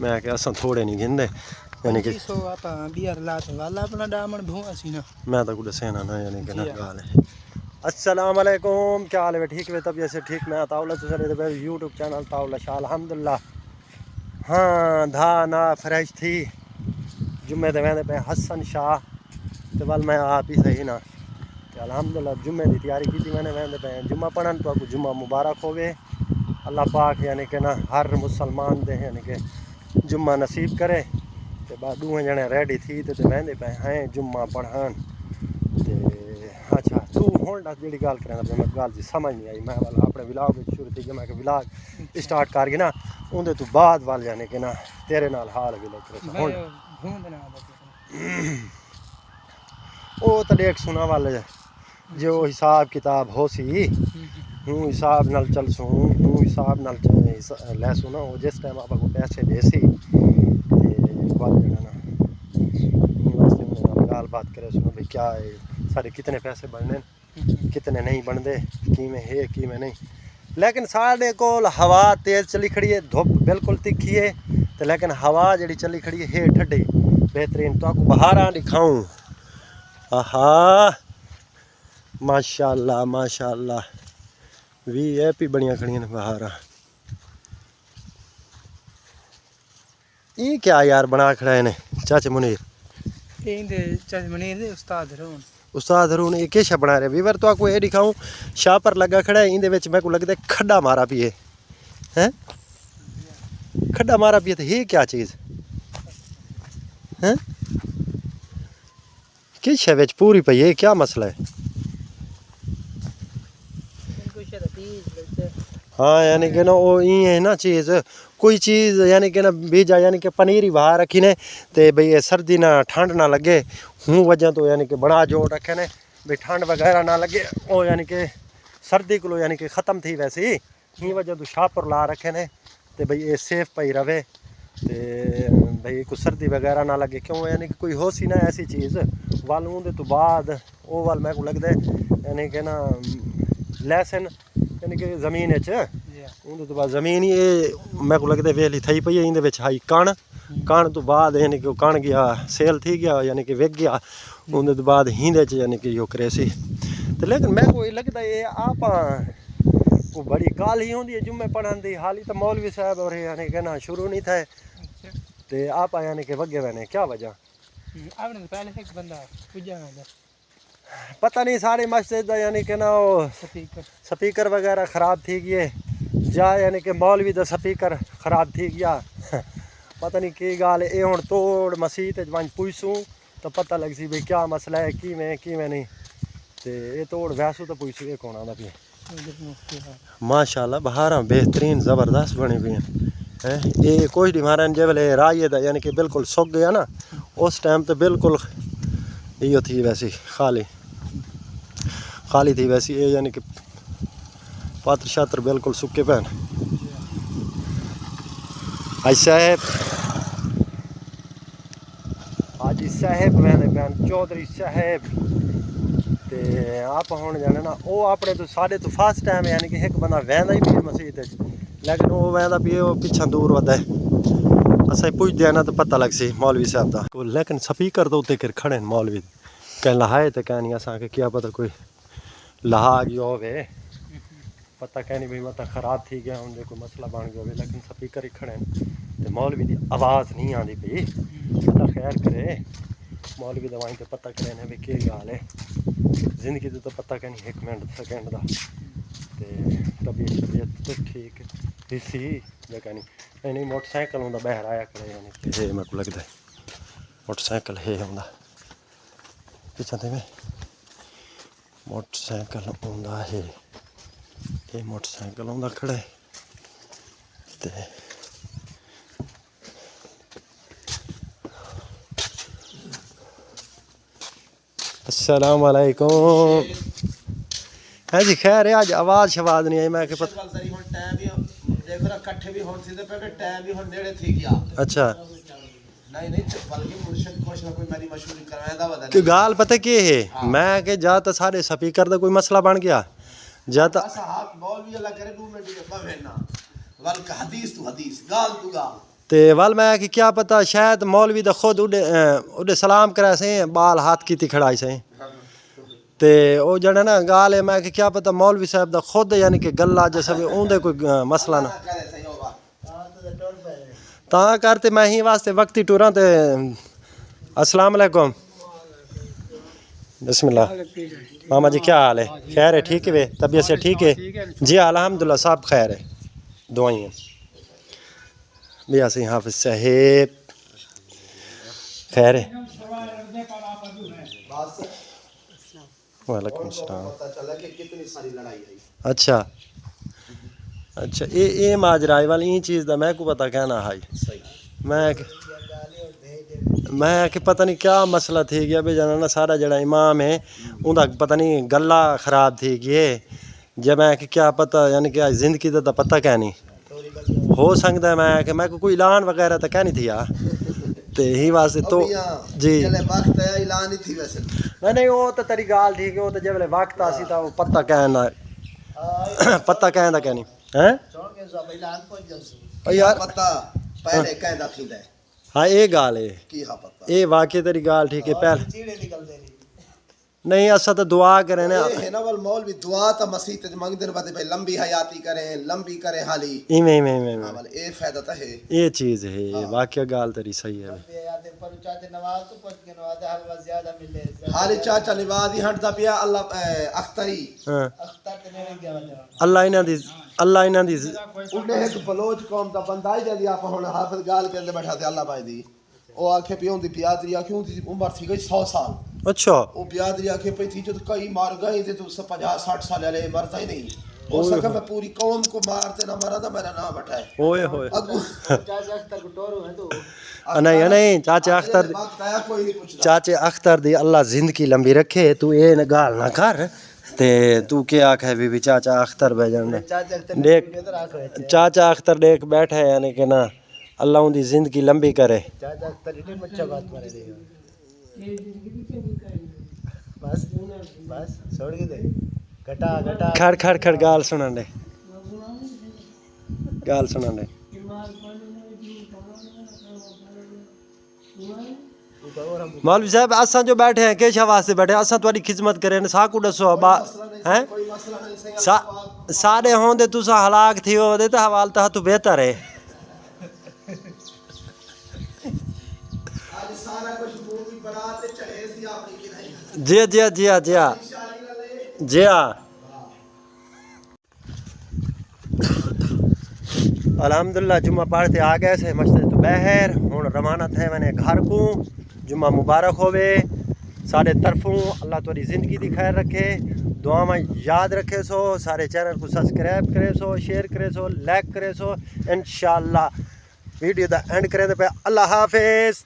मैं कि असां थोड़े नहीं गिनदे यानी कि मैं तो कुछ सेना ना यानी कि ना गाल है। अस्सलाम वालेकुम, क्या हाल है? ठीक है तबीयत से ठीक। मैं ताउला तो सर यूट्यूब चैनल ताउला शाह अल्हम्दुलिल्लाह। हाँ धा ना फ्रेश थी जुम्मे ते वेंदे पे हसन शाह ते वल मैं आप ही सही ना ते अल्हम्दुलिल्लाह जुम्मे की तैयारी की थी मैंने वेंदे पे जुम्मा पढ़न तो आपको जुम्मा मुबारक होवे। अल्लाह पाक यानी कि ना हर मुसलमान दे यानी कि जुम्मा नसीब करे ते बाद दूए जने रेडी थी ते वेंदे पे हैं जुम्मा पढ़न ते अच्छा तू हुण दस जेड़ी गल करना पे मैं गल जी समझ नहीं आई। मैं वाल अपने व्लॉग शुरू थी मैं कि व्लॉग स्टार्ट कर गया ना उनदे तो बाद वाल यानी कि ना तेरे नाल हाल भी लग हुण ओ तो देख सुना वाले जो हिसाब किताब हो सी हूँ हिसाब नाल चल सू हूँ हिसाब नाल लै सू ना वो जिस टाइम आपको पैसे दे सी वाल जड़ा ना वास्ते गाल बात करे सुनो भाई क्या है सारे कितने पैसे बनने कितने नहीं बनते किमें है किमें नहीं। लेकिन साढ़े को हवा तेज़ चली खड़ी है धुप बिल्कुल तिखी है तो लेकिन हवा जी चली खड़ी है ठंडी बेहतरीन। तो आपको बहारा दिखाऊँ आहा माशाल्लाह माशाल्लाह वीआईपी बड़ियां खड़ियां ने बहारा। ये क्या यार बना खड़ा है ने चाचे मुनीर उस्ताद हरून ये क्या बना रहे वीवर तो आपको ये दिखाऊं शाह पर लगा खड़ा है इंदे विच मैं को लगता है खड्डा मारा पिए हैं खड्डा मारा पिए तो ये क्या चीज़ हैं किस है विच पूरी पई है क्या मसला है? हाँ यानी कि ना वो ये है ना चीज़ कोई चीज़ यानी कि ना बीजा यानी कि पनीर ही बाहर रखी ने ते भाई सर्दी ना ठंड ना लगे हूँ वजह तो यानी कि बड़ा जोड़ रखे ने भाई ठंड वगैरह ना लगे वो यानी कि सर्दी को यानी कि ख़त्म थी वैसे ही ही वजह तो शाह पर ला रखे ने ते भाई ये सेफ पई रवे ते भाई को सर्दी वगैरह ना लगे क्यों यानी कि कोई हो सी ना ऐसी चीज़ वाल ऊँदे तो बाद वो वाल मैं को लगता है यानी कि ना लहसन यानी कि जमीन उनके तो बाद जमीन ही मैं को लगता है वेली थी पई है इंदे आई कण तो बाद यानी कि कण गया सेल थी गया यानी कि विक गया उनके तो बाद हिंदे यानी कि यो करे सी तो लेकिन मैं को लगता है आप को बड़ी काल ही होंगी है जुम्मे पढ़न दी हाली तो मौलवी साहब और यानी कि ना शुरू नहीं थे ते आप यानी कि वगे वने क्या वजह पता नहीं सारी मस्जिद यानी कि ना वो स्पीकर वगैरह ख़राब थी गए जा यानी कि मौलवी दा स्पीकर ख़राब थी गया पता नहीं की गाल ये हुण तोड़ मसीत वंज पुछसूँ तो पता लग सी भाई क्या मसला है किवें नहीं तो ये तोड़ वैसू तो पुछसूँ ये कौन आंदा पे माशाल्लाह बहारा बेहतरीन ज़बरदस्त बनी पई हैं ये कुछ दी मारन जबले राये दा यानी कि बिल्कुल सुक गया ना उस टाइम तो बिल्कुल यो थी वैसी खाली थी वैसी ये यानी कि पात्र शात्र बिल्कुल सुके पैन हाजी साहेब मैंने पैन चौधरी साहेब ते आप हुण जाने ना वो अपने तो साढ़े तो फर्स्ट टाइम यानी कि एक बंदा वहदा ही पी मसीत लेकिन वो वहदा पी वो पिछा दूर वदा है असा पुछदे ना तो पता लग सी मौलवी साहब का लेकिन स्पीकर तो उत्ते कर खड़े मौलवी कहीं लहाए तो कहीं नहीं असा क्या पता कोई लहा गया होवे पता कहीं नहीं भाई मतलब ख़राब थी गया उनके कोई मसला बन गया हो लेकिन स्पीकर ही खड़े तो मौलवी की आवाज़ नहीं आती पई पता खैर करे मौलवी दवाई तो पता करे ना भाई क्या गाल है जिंदगी तो पता कहीं एक मिनट सेकेंड का तबीयत तो ठीक ही सी लेकिन नहीं मोटरसाइकिल होंदा बहर आया करे यानी कि मेरे को लगता है मोटरसाइकिल है होंदा पिछा ते में मोटरसाइकिल आंदा है ये मोटरसाइकिल आंदा खड़ा है ते अस्सलाम वालेकुम है जी खैर है आज आवाज़ शवाज़ नहीं आई मैं के पता अच्छा कि गाल पता के है मैं के जा तो सारे स्पीकर का कोई मसला बन गया जा तो ते वल मैं कि क्या पता शायद मौलवी दा खुद उड़े सलाम करा से बाल हाथ की खड़ाई से ते ओ जड़ा ना गाल है मैं कि क्या पता मौलवी साहब दा खुद यानी कि गल्ला जैसा भी उंदे कोई मसला ना ता करते मैं ही वास्ते वक्ती टुरा ते अस्सलाम वालेकुम बिस्मिल्लाह मामा जी क्या हाल है खैर है ठीक है वे तबीयत से ठीक है जी अल्हम्दुलिल्लाह सब खैर है दुआएं भैया से हाफिज साहेब खैर है वालेकुम सलाम अच्छा अच्छा ये माजराई वाली ये चीज़ दा मैं को पता कहना हाई मैं कि पता नहीं क्या मसला थी गया भी जाना ना सारा जड़ा इमाम है उनका पता नहीं गला ख़राब थी गए जब मैं कि क्या पता यानी कि ज़िंदगी का तो पता क्या नहीं हो सकता है मैं कि मैं को कोई ऐलान वगैरह तो क्या नहीं थी यार ते ही वास्ते तो जी वक्त है ऐलान ही थी वैसे नहीं वो तो तेरी गाल ठीक है वो तो जब वक्त आसी था वो पता कहना पता कहना क्या नहीं हैं यार पता पहले कहदा थींदा है हाँ ये गाल है की हा पता ये वाकई तेरी गाल ठीक है पहले नहीं असा तो दुआ करें ना ये है ना वल मौलवी दुआ तो मसीह ते मंगदे बदे भाई लंबी हयाती करें लंबी करें हाली इमें हां वल ए फायदा तो है ये चीज़ है वाकई गाल तेरी सही है हाली चाचा नवाज ही हटदा पिया अल्लाह अख्तरी अल्लाह इन्हां दी उन्हें एक बलोच कौम दा बंदा ही जदी आप हुन हाफिज गाल के अंदर बैठा थे अल्लाह भाई दी ओ आखे पियों दी पियादरी आखे उनकी उम्र थी गई 100 साल अच्छा वो पियादरी आखे पे थी जो कई मार गए थे तो 50-60 साल वाले मरता ही नहीं हो सका मैं पूरी कौम को मारते ना मरा था मेरा नाम बैठा है ओए होए चाचा अख्तर को टोरो है तो नहीं चाचा अख्तर कोई नहीं पूछता चाचे अख्तर दी अल्लाह जिंदगी लंबी रखे तू ये न गाल ना कर ते तू क्या आखे भी चाचा अख्तर भेजन देख चाचा अख्तर देख बैठा है यानी कि ना अल्लाह उनकी जिंदगी लंबी करे चाचा अख्तर इतनी अच्छा बात मारे देगा बस बस छोड़ के दे घटा खड़ खड़ खड़ गाल सुनन दे गाल सुनन दे मौलवी साहब असा जो बैठे हैं केशा वास्ते बैठे असा तुम्हारी खिदमत करें साकू दसो हैं सारे होंदे तुसा हलाक थी हो दे तो हवाल तो तू बेहतर है जी जी जी जी जी अल्हम्दुलिल्लाह जुम्मा पढ़ते आ गए से मस्जिद तो बहर हुन रवाना थे मैंने घर को जुम्मा मुबारक होवे साढ़े तरफों अल्लाह तुहारी ज़िंदगी दी खैर रखे दुआ में याद रखे सो सारे चैनल को सब्सक्राइब करे सो शेयर करे सो लाइक करे सो इंशाअल्लाह वीडियो दा एंड करें पे अल्लाह हाफिज़।